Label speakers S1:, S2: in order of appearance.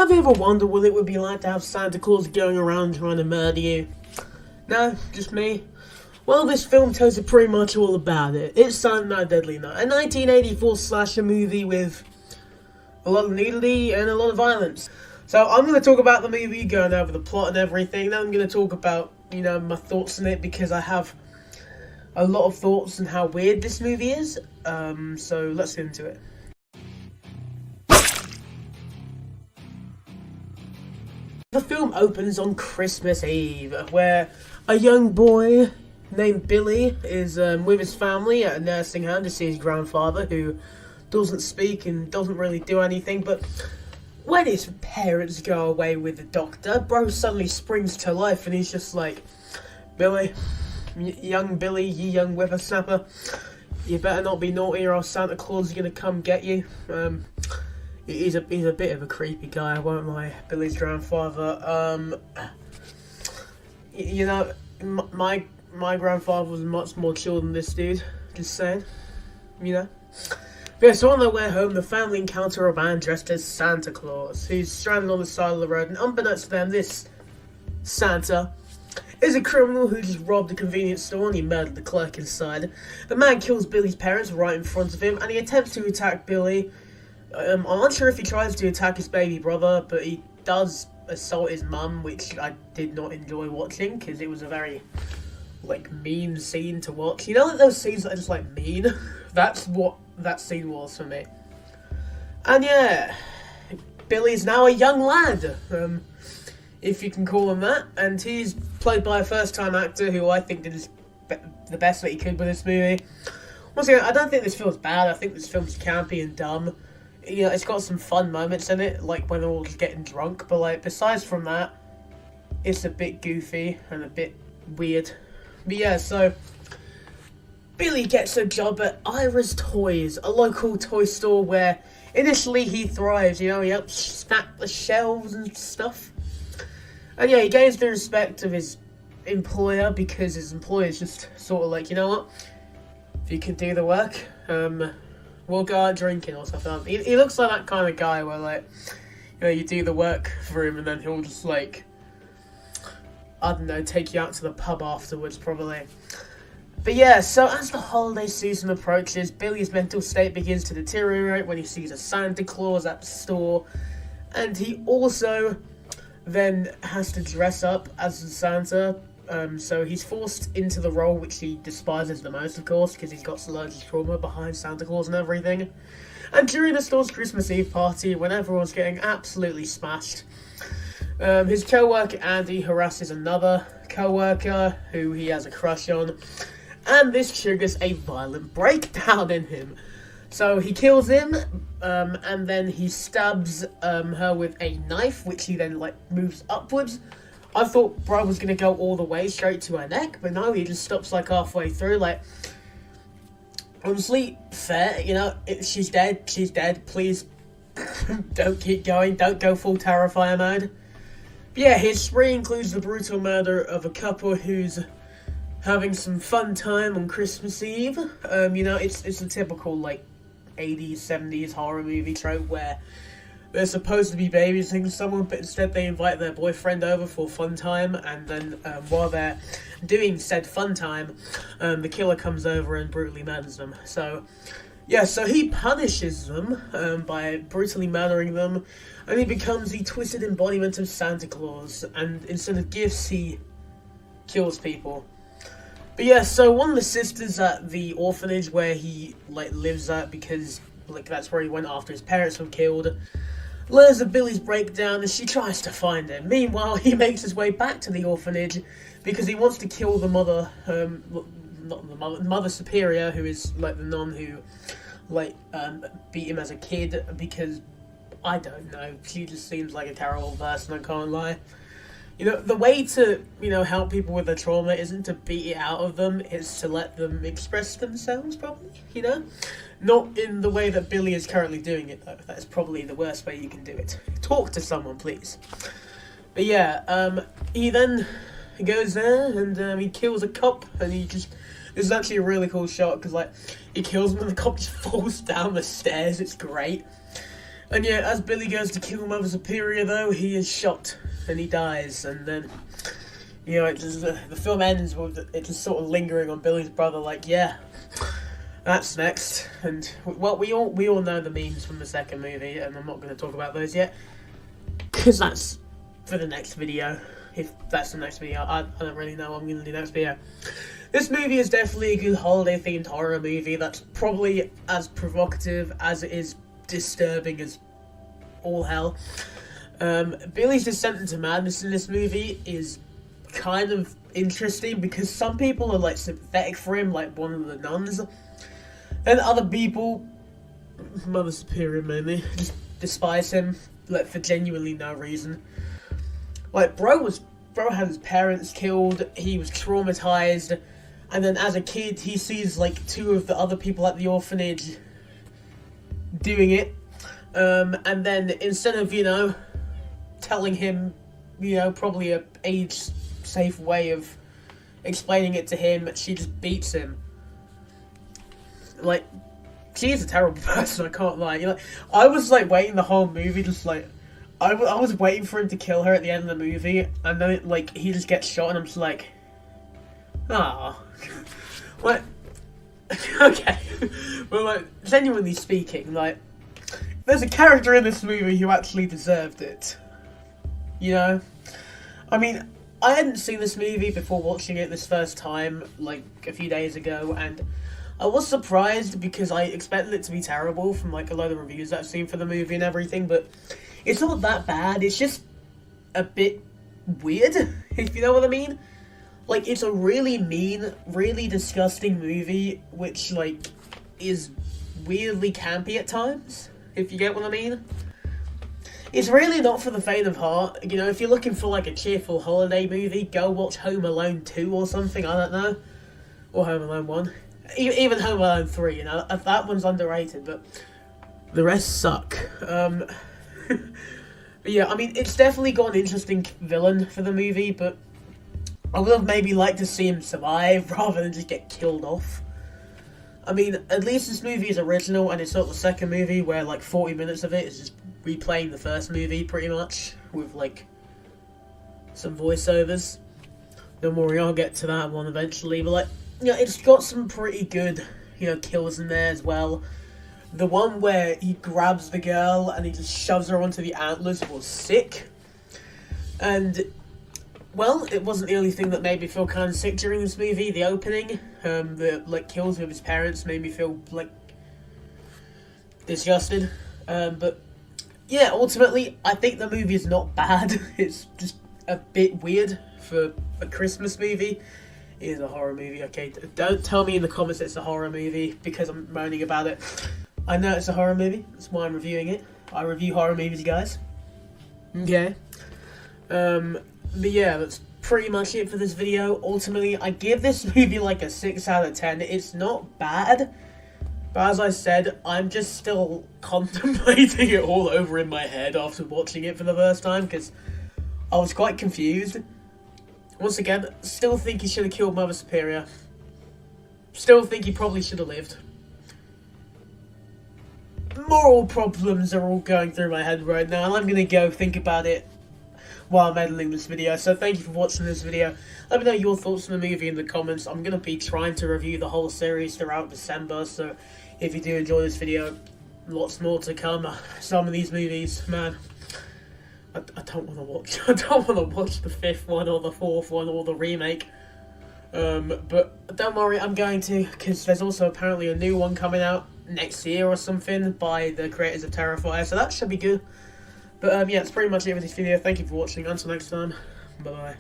S1: have you ever wondered what it would be like to have Santa Claus going around trying to murder you? No, just me? Well, this film tells you pretty much all about it. It's Silent Night, Deadly Night, a 1984 slasher movie with a lot of nudity and a lot of violence. So I'm going to talk about the movie, going over the plot and everything. Then I'm going to talk about, my thoughts on it, because I have a lot of thoughts on how weird this movie is. So let's get into it. The film opens on Christmas Eve, where a young boy named Billy is with his family at a nursing home to see his grandfather, who doesn't speak and doesn't really do anything. But when his parents go away with the doctor, bro suddenly springs to life, and he's just like, Billy, young Billy, you young whippersnapper, you better not be naughty or else Santa Claus is gonna come get you. He's a bit of a creepy guy, I won't lie, Billy's grandfather. My grandfather was much more chill than this dude, just saying, But yeah, so on their way home, the family encounter a man dressed as Santa Claus, who's stranded on the side of the road, and unbeknownst to them, this Santa is a criminal who just robbed a convenience store and he murdered the clerk inside. The man kills Billy's parents right in front of him, and he attempts to attack Billy. I'm not sure if he tries to attack his baby brother, but he does assault his mum, which I did not enjoy watching, because it was a very, mean scene to watch. You know, those scenes that are just, mean? That's what that scene was for me. And yeah, Billy's now a young lad, if you can call him that, and he's played by a first-time actor who I think did the best that he could with this movie. Once again, I don't think this film's bad. I think this film's campy and dumb. It's got some fun moments in it, like when they're all just getting drunk, but besides from that, it's a bit goofy and a bit weird. But yeah, so Billy gets a job at Ira's Toys, a local toy store where initially he thrives. He helps stack the shelves and stuff. And yeah, he gains the respect of his employer, because his employer is just sort of like, you know what, if you can do the work, we'll go out drinking or something. He looks like that kind of guy where, you do the work for him and then he'll just, I don't know, take you out to the pub afterwards, probably. But yeah, so as the holiday season approaches, Billy's mental state begins to deteriorate when he sees a Santa Claus at the store, and he also then has to dress up as a Santa. So he's forced into the role which he despises the most, of course, because he's got loads of trauma behind Santa Claus and everything. And during the store's Christmas Eve party, when everyone's getting absolutely smashed, his co-worker Andy harasses another co-worker who he has a crush on, and this triggers a violent breakdown in him. So he kills him, and then he stabs her with a knife, which he then moves upwards. I thought bro was gonna go all the way straight to her neck, but no, he just stops halfway through. Honestly, fair, she's dead, please don't keep going, don't go full Terrifier mode. But yeah, his spree includes the brutal murder of a couple who's having some fun time on Christmas Eve. It's a typical 80s, 70s horror movie trope where they're supposed to be babysitting someone, but instead they invite their boyfriend over for fun time, and then while they're doing said fun time, the killer comes over and brutally murders them. So, yeah, so he punishes them by brutally murdering them, and he becomes the twisted embodiment of Santa Claus, and instead of gifts, he kills people. But yeah, so one of the sisters at the orphanage where he lives at, because that's where he went after his parents were killed, learns of Billy's breakdown and she tries to find him. Meanwhile, he makes his way back to the orphanage because he wants to kill the mother, not the mother, Mother Superior, who is the nun who beat him as a kid, because I don't know, she just seems like a terrible person, I can't lie. The way to, help people with their trauma isn't to beat it out of them, it's to let them express themselves, probably, Not in the way that Billy is currently doing it, though. That's probably the worst way you can do it. Talk to someone, please. But yeah, he then goes there and he kills a cop, and he just... This is actually a really cool shot, because, he kills him and the cop just falls down the stairs, it's great. And yeah, as Billy goes to kill Mother Superior, though, he is shot and he dies. And then, you know, the film ends with it just sort of lingering on Billy's brother, like, yeah, that's next. And well, we all know the memes from the second movie, and I'm not going to talk about those yet, because that's for the next video. If that's the next video, I don't really know what I'm going to do next video. This movie is definitely a good holiday-themed horror movie that's probably as provocative as it is disturbing as all hell. Billy's descent into madness in this movie is kind of interesting because some people are like sympathetic for him, like one of the nuns, and other people, Mother Superior mainly, just despise him like for genuinely no reason. Like bro had his parents killed, he was traumatized, and then as a kid he sees like two of the other people at the orphanage doing it, and then instead of, you know, telling him, you know, probably a age-safe way of explaining it to him, she just beats him. Like, she is a terrible person, I can't lie. You know, I was like waiting the whole movie, just like, I was waiting for him to kill her at the end of the movie, and then like he just gets shot, and I'm just like, ah, what? Okay, but like, genuinely speaking, like, there's a character in this movie who actually deserved it. You know? I mean, I hadn't seen this movie before watching it this first time, like, a few days ago, and I was surprised because I expected it to be terrible from, like, a load of reviews that I've seen for the movie and everything, but it's not that bad, it's just a bit weird, if you know what I mean. Like, it's a really mean, really disgusting movie, which, like, is weirdly campy at times, if you get what I mean. It's really not for the faint of heart. You know, if you're looking for, like, a cheerful holiday movie, go watch Home Alone 2 or something, I don't know. Or Home Alone 1. Even Home Alone 3, you know, that one's underrated, but the rest suck. But yeah, I mean, it's definitely got an interesting villain for the movie, but I would have maybe liked to see him survive rather than just get killed off. I mean, at least this movie is original, and it's not the second movie where, like, 40 minutes of it is just replaying the first movie, pretty much, with, like, some voiceovers. Don't worry, I'll get to that one eventually, but, like, you know, it's got some pretty good, you know, kills in there as well. The one where he grabs the girl and he just shoves her onto the antlers was sick. And, well, it wasn't the only thing that made me feel kind of sick during this movie. The opening, the, like, kills with his parents made me feel, like, disgusted. But, yeah, ultimately, I think the movie is not bad. It's just a bit weird for a Christmas movie. It is a horror movie, okay? Don't tell me in the comments it's a horror movie because I'm moaning about it. I know it's a horror movie. That's why I'm reviewing it. I review horror movies, guys. Okay. But yeah, that's pretty much it for this video. Ultimately, I give this movie like a 6 out of 10. It's not bad, but as I said, I'm just still contemplating it all over in my head after watching it for the first time, because I was quite confused. Once again, still think he should have killed Mother Superior. Still think he probably should have lived. Moral problems are all going through my head right now, and I'm gonna go think about it while I'm editing this video. So thank you for watching this video. Let me know your thoughts on the movie in the comments. I'm gonna be trying to review the whole series throughout December, so if you do enjoy this video, lots more to come. Some of these movies, man, I don't want to watch. I don't want to watch the 5th one or the 4th one or the remake. But don't worry, I'm going to, because there's also apparently a new one coming out next year or something by the creators of Terrifier, so that should be good. But yeah, that's pretty much it for this video. Thank you for watching. Until next time, bye bye.